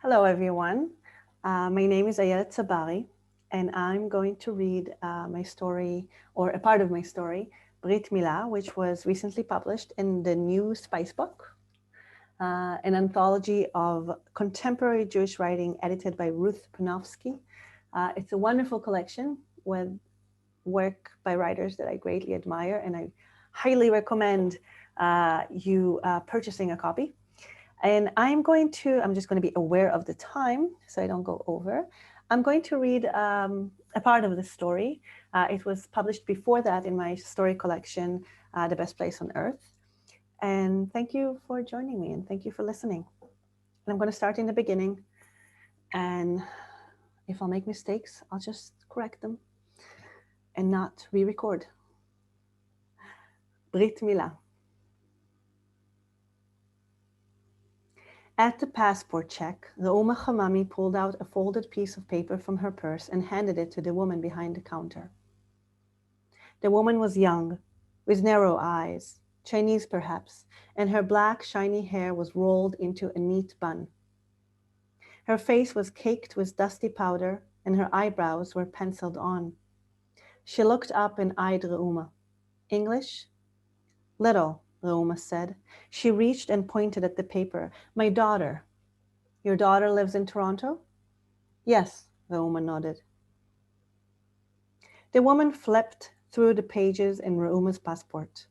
Hello, everyone. My name is Ayelet Tsabari, and I'm going to read my story, or a part of my story, Brit Milah, which was recently published in the new Spice Book, an anthology of contemporary Jewish writing edited by Ruth Panofsky. It's a wonderful collection with work by writers that I greatly admire, and I highly recommend you purchasing a copy. And I'm just going to be aware of the time so I don't go over. I'm going to read a part of the story. It was published before that in my story collection, The Best Place on Earth. And thank you for joining me and thank you for listening. And I'm going to start in the beginning. And if I'll make mistakes, I'll just correct them and not re-record. Brit Milah. At the passport check, the Hamami pulled out a folded piece of paper from her purse and handed it to the woman behind the counter. The woman was young, with narrow eyes, Chinese perhaps, and her black, shiny hair was rolled into a neat bun. Her face was caked with dusty powder, and her eyebrows were penciled on. She looked up and eyed Reuma. English? Little, Reuma said. She reached and pointed at the paper. My daughter. Your daughter lives in Toronto? Yes, Reuma nodded. The woman flipped through the pages in Reuma's passport.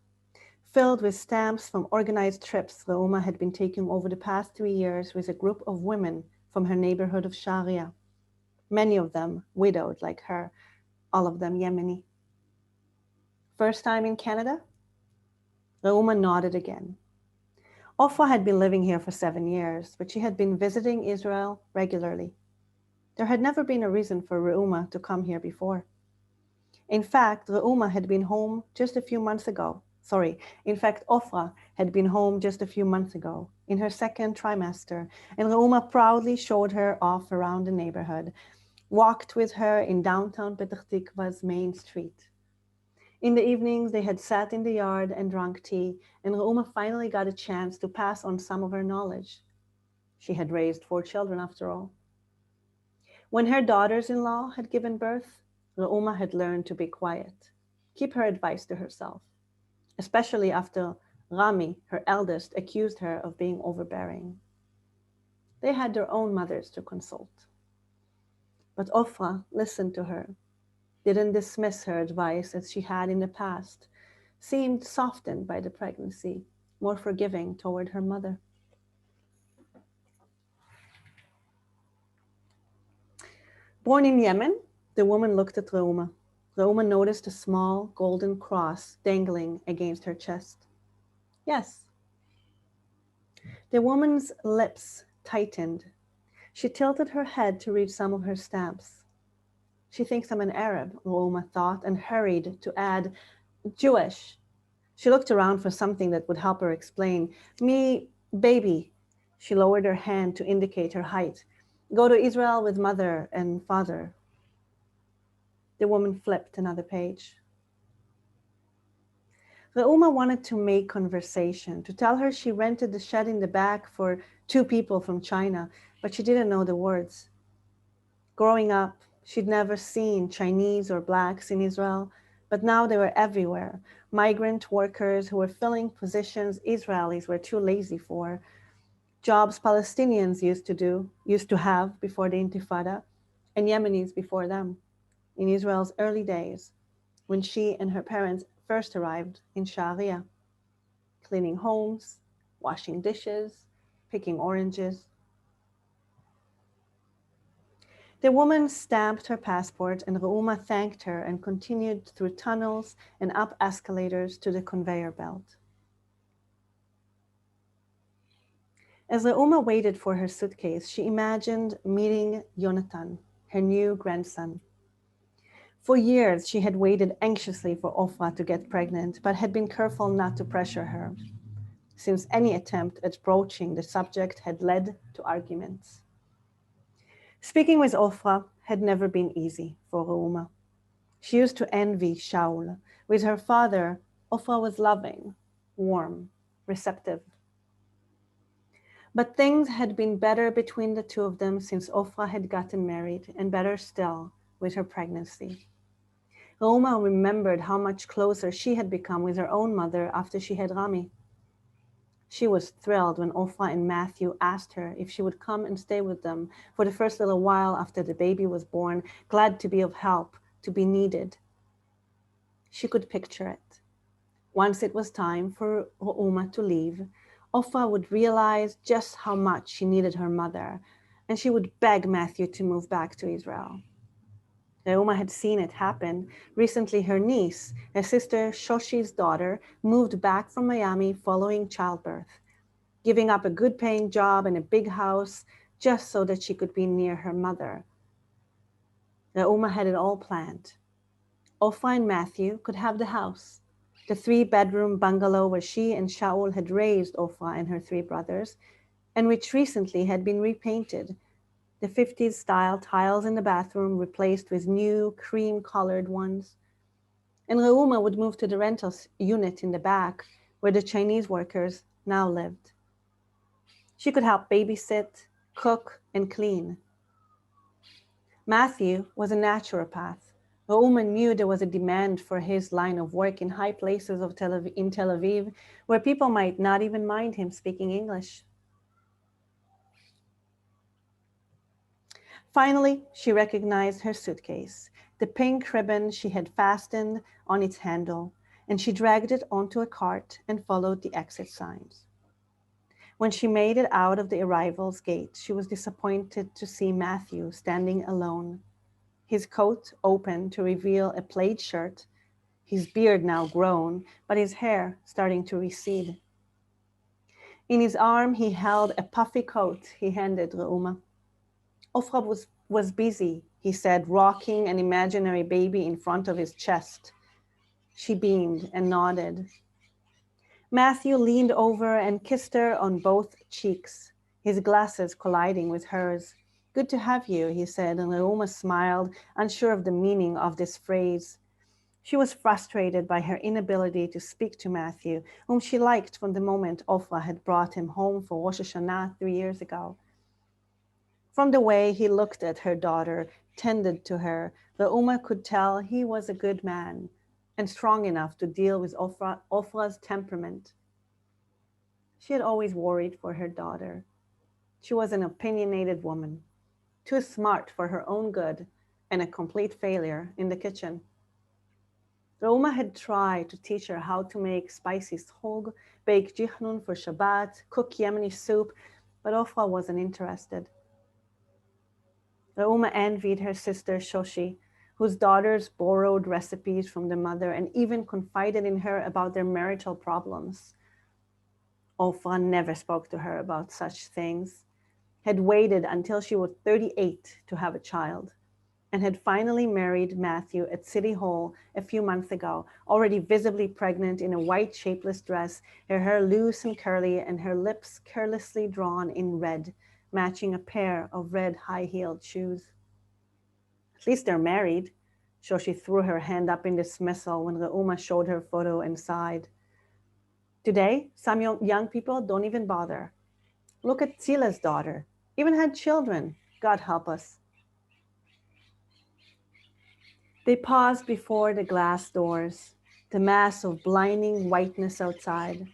Filled with stamps from organized trips Reuma had been taking over the past 3 years with a group of women from her neighborhood of Sharia. Many of them widowed like her, all of them Yemeni. First time in Canada? Reuma nodded again. Ofra had been living here for 7 years, but she had been visiting Israel regularly. There had never been a reason for Reuma to come here before. In fact, Reuma had been home just a few months ago. Ofra had been home just a few months ago, in her second trimester, and Reuma proudly showed her off around the neighborhood, walked with her in downtown Petah Tikva's main street. In the evenings, they had sat in the yard and drunk tea, and Reuma finally got a chance to pass on some of her knowledge. She had raised 4 children, after all. When her daughters-in-law had given birth, Reuma had learned to be quiet, keep her advice to herself, especially after Rami, her eldest, accused her of being overbearing. They had their own mothers to consult. But Ofra listened to her, didn't dismiss her advice as she had in the past, seemed softened by the pregnancy, more forgiving toward her mother. Born in Yemen, the woman looked at Reuma. Reuma noticed a small golden cross dangling against her chest. Yes. The woman's lips tightened. She tilted her head to read some of her stamps. She thinks I'm an Arab, Reuma thought, and hurried to add, Jewish. She looked around for something that would help her explain. Me, baby. She lowered her hand to indicate her height. Go to Israel with mother and father. The woman flipped another page. Reuma wanted to make conversation, to tell her she rented the shed in the back for 2 people from China, but she didn't know the words. Growing up, she'd never seen Chinese or blacks in Israel, but now they were everywhere. Migrant workers who were filling positions Israelis were too lazy for, jobs Palestinians used to have before the Intifada, and Yemenis before them, in Israel's early days, when she and her parents first arrived in Sharia, cleaning homes, washing dishes, picking oranges. The woman stamped her passport, and Reuma thanked her and continued through tunnels and up escalators to the conveyor belt. As Reuma waited for her suitcase, she imagined meeting Yonatan, her new grandson. For years, she had waited anxiously for Ofra to get pregnant, but had been careful not to pressure her, since any attempt at broaching the subject had led to arguments. Speaking with Ofra had never been easy for Reuma. She used to envy Shaul. With her father, Ofra was loving, warm, receptive. But things had been better between the two of them since Ofra had gotten married, and better still with her pregnancy. Roma remembered how much closer she had become with her own mother after she had Rami. She was thrilled when Ofra and Matthew asked her if she would come and stay with them for the first little while after the baby was born, glad to be of help, to be needed. She could picture it. Once it was time for Roma to leave, Ofra would realize just how much she needed her mother, and she would beg Matthew to move back to Israel. Reuma had seen it happen. Recently, her niece, her sister Shoshi's daughter, moved back from Miami following childbirth, giving up a good-paying job and a big house just so that she could be near her mother. Reuma had it all planned. Ofra and Matthew could have the house, the 3-bedroom bungalow where she and Shaul had raised Ofra and her 3 brothers, and which recently had been repainted. The 50s style tiles in the bathroom replaced with new cream-colored ones. And Reuma would move to the rental unit in the back where the Chinese workers now lived. She could help babysit, cook, and clean. Matthew was a naturopath. Reuma knew there was a demand for his line of work in high places of in Tel Aviv, where people might not even mind him speaking English. Finally, she recognized her suitcase, the pink ribbon she had fastened on its handle, and she dragged it onto a cart and followed the exit signs. When she made it out of the arrivals gate, she was disappointed to see Matthew standing alone, his coat open to reveal a plaid shirt, his beard now grown, but his hair starting to recede. In his arm, he held a puffy coat he handed Reuma. Ofra was busy, he said, rocking an imaginary baby in front of his chest. She beamed and nodded. Matthew leaned over and kissed her on both cheeks, his glasses colliding with hers. Good to have you, he said, and Reuma smiled, unsure of the meaning of this phrase. She was frustrated by her inability to speak to Matthew, whom she liked from the moment Ofra had brought him home for Rosh Hashanah 3 years ago. From the way he looked at her daughter, tended to her, Reuma could tell he was a good man and strong enough to deal with Ofra's temperament. She had always worried for her daughter. She was an opinionated woman, too smart for her own good and a complete failure in the kitchen. Reuma had tried to teach her how to make spicy shog, bake jichnun for Shabbat, cook Yemeni soup, but Ofra wasn't interested. Reuma envied her sister Shoshi, whose daughters borrowed recipes from their mother and even confided in her about their marital problems. Ofra never spoke to her about such things, had waited until she was 38 to have a child, and had finally married Matthew at City Hall a few months ago, already visibly pregnant in a white shapeless dress, her hair loose and curly, and her lips carelessly drawn in red, matching a pair of red high-heeled shoes. At least they're married. Shoshi threw her hand up in dismissal when Reuma showed her photo and sighed. Today, some young people don't even bother. Look at Tzila's daughter. Even had children. God help us. They paused before the glass doors, the mass of blinding whiteness outside,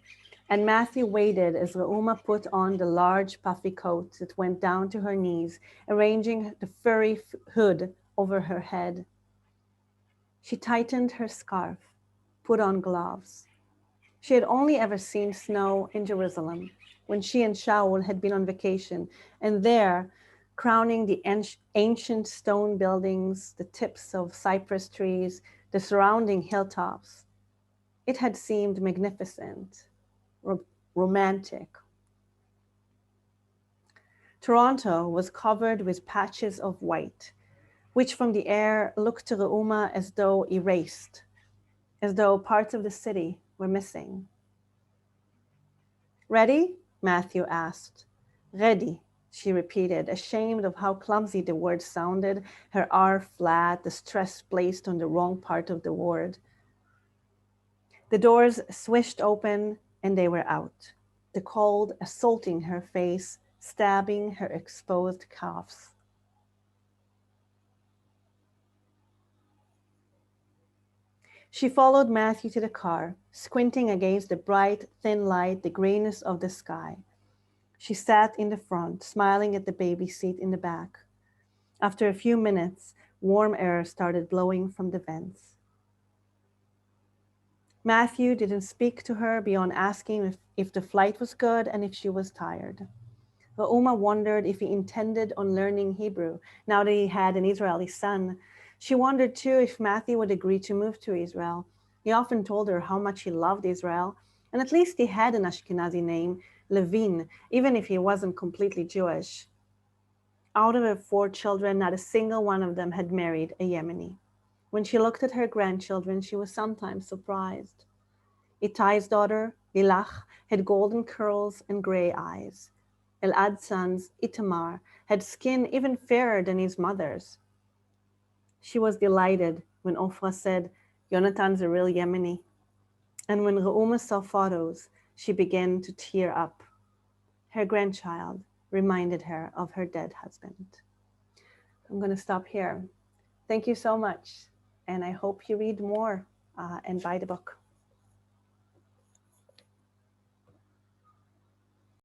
and Matthew waited as Reuma put on the large puffy coat that went down to her knees, arranging the furry hood over her head. She tightened her scarf, put on gloves. She had only ever seen snow in Jerusalem when she and Shaul had been on vacation, and there, crowning the ancient stone buildings, the tips of cypress trees, the surrounding hilltops, it had seemed magnificent, romantic. Toronto was covered with patches of white, which from the air looked to Reuma as though erased, as though parts of the city were missing. Ready? Matthew asked. Ready, she repeated, ashamed of how clumsy the word sounded, her R flat, the stress placed on the wrong part of the word. The doors swished open and they were out. the cold assaulting her face, stabbing her exposed calves. She followed Matthew to the car, squinting against the bright, thin light, the grayness of the sky. She sat in the front, smiling at the baby seat in the back. After a few minutes, warm air started blowing from the vents. Matthew didn't speak to her beyond asking if the flight was good and if she was tired. Reuma wondered if he intended on learning Hebrew now that he had an Israeli son. She wondered too if Matthew would agree to move to Israel. He often told her how much he loved Israel, and at least he had an Ashkenazi name, Levin, even if he wasn't completely Jewish. Out of her 4 children, not a single one of them had married a Yemeni. When she looked at her grandchildren, she was sometimes surprised. Itai's daughter, Lilach, had golden curls and gray eyes. Elad's son, Itamar, had skin even fairer than his mother's. She was delighted when Ofra said, "Yonatan's a real Yemeni." And when Reuma saw photos, she began to tear up. Her grandchild reminded her of her dead husband. I'm going to stop here. Thank you so much, and I hope you read more and buy the book.